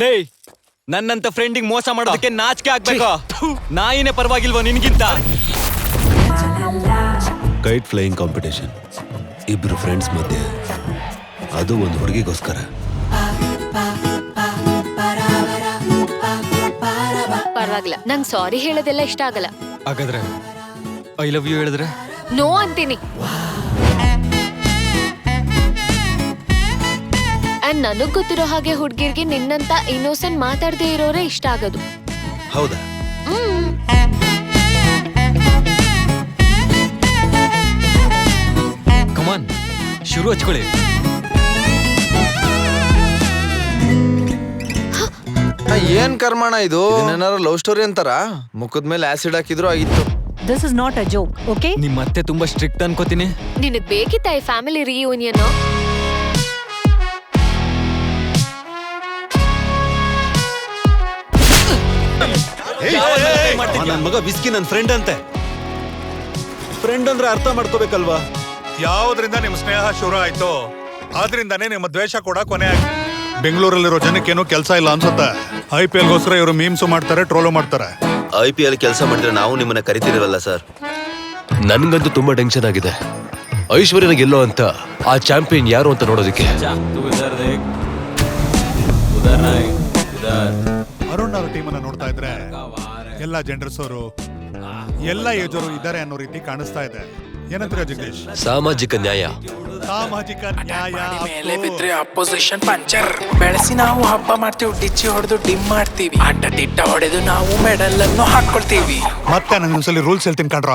ಲೇ ನನ್ನಂತ ಫ್ರೆಂಡಿಗೆ ಮೋಸ ಮಾಡೋದಕ್ಕೆ ನಾಚಿಕೆ ಆಗ್ಬೇಕಾ? ನಾಯಿನೇ ಪರವಾಗಿಲ್ವಾ ನಿನ್ಗಿಂತ? ಕೈಟ್ ಫ್ಲೈಯಿಂಗ್ ಕಾಂಪಿಟೇಷನ್, ಇಬ್ರು ಫ್ರೆಂಡ್ಸ್ ಮಧ್ಯೆ, ಅದು ಒಂದು ಹುಡುಗಿಗೋಸ್ಕರ. ಪರವಾಗಿಲ್ಲ, ನಂಗ್ ಸಾರಿ ಹೇಳೋದೆಲ್ಲ ಇಷ್ಟ ಆಗಲ್ಲ. ಹಾಗಾದ್ರೆ ಐ ಲವ್ ಯು ಹೇಳಿದ್ರೆ ನೋ ಅಂತೀನಿ. ಅಂಡ್ ನನಗ್ ಗೊತ್ತಿರೋ ಹಾಗೆ ಹುಡ್ಗಿರ್ಗೆ ನಿನ್ನಂತ ಇನ್ನೋಸೆಂಟ್ ಮಾತಾಡದೇ ಇರೋರೇ ಇಷ್ಟ ಆಗೋದು. ಹೌದಾ? ಕಮಾನ್, ಶುರು ಹಚ್ಕೊಳ್ಳಿ. ಏನ್ ಕರ್ಮಣ ಇದು? ಏನಾರ ಲವ್ ಸ್ಟೋರಿ ಅಂತಾರ? ಮುಖದ ಮೇಲೆ ಆಸಿಡ್ ಹಾಕಿದ್ರು ಆಗಿತ್ತು. This is not a joke, okay? ನಿಮ್ಮ ಅತ್ತೆ ತುಂಬಾ ಸ್ಟ್ರಿಕ್ಟ್ ಅನ್ಕೋತೀನಿ. ನಿನಗ್ ಬೇಕಿತ್ತ ಈ ಫ್ಯಾಮಿಲಿ ರಿಯೂನಿಯನ್? ನನ್ ಮಗ ವಿಸ್ಕಿ ನನ್ ಫ್ರೆಂಡ್ ಅಂತೆ. ಫ್ರೆಂಡ್ ಅಂದ್ರೆ ಅರ್ಥ ಮಾಡ್ಕೋಬೇಕಲ್ವಾ? ಯಾವುದರಿಂದ ನಿಮ್ ಸ್ನೇಹ ಶುರು ಆಯ್ತು ಆದ್ರಿಂದಾನೇ ನಿಮ್ಮ ದ್ವೇಷ ಕೂಡ ಕೊನೆ ಆಗಿ. ಬೆಂಗಳೂರಲ್ಲಿರೋ ಜನಕ್ಕೇನು ಕೆಲಸ ಇಲ್ಲ ಅನ್ಸುತ್ತೆ. IPL ಗೋಸ್ಕರ ಇವರು ಮೀಮ್ಸು ಮಾಡ್ತಾರೆ, ಟ್ರೋಲು ಮಾಡ್ತಾರೆ. IPL ಕೆಲಸ ಮಾಡಿದ್ರೆ ನಾವು ನಿಮ್ಮನ್ನ ಕರಿತಿರಲ್ಲ ಸರ್. ನನ್ಗಂತೂ ತುಂಬಾ ಟೆನ್ಷನ್ ಆಗಿದೆ. ಐಶ್ವರ್ಯನ ಗೆಲ್ಲೋ ಅಂತ ಆ ಚಾಂಪಿಯನ್ ಯಾರು ಅಂತ ನೋಡೋದಕ್ಕೆ. ಅರುಣ್ ಅವ್ರ ಟೀಮನ್ನ ನೋಡ್ತಾ ಇದ್ರೆ ಎಲ್ಲ ಜೆಂಡರ್ಸ್ ಅವರು ಎಲ್ಲ ಏಜ್ ಅವರು ಇದ್ದಾರೆ ಅನ್ನೋ ರೀತಿ ಕಾಣಿಸ್ತಾ ಇದೆ. ಏನಂತೀರ ಜಗದೀಶ್? ಸಾಮಾಜಿಕ ನ್ಯಾಯ, ಸಾಮಾಜಿಕ ನ್ಯಾಯ ಮೇಲೆ ಬಿದ್ರೆ ಅಪೋಸಿಷನ್ ಪಂಚರ್ ಬೆಳೆಸಿ ನಾವು ಹಬ್ಬ ಮಾಡ್ತೀವಿ. ಡಿಚ್ಚಿ ಹೊಡೆದು ಡಿಮ್ ಮಾಡ್ತೀವಿ. ಅಡ್ಡ ದಿಡ್ಡ ಹೊಡೆದು ನಾವು ಮೆಡಲ್ ಅನ್ನು ಹಾಕೊಳ್ತೀವಿ. ಮತ್ತೆ ನಂಗೆ ರೂಲ್ಸ್ ಹೇಳ್ತೀನಿ ಕಣ್ರ.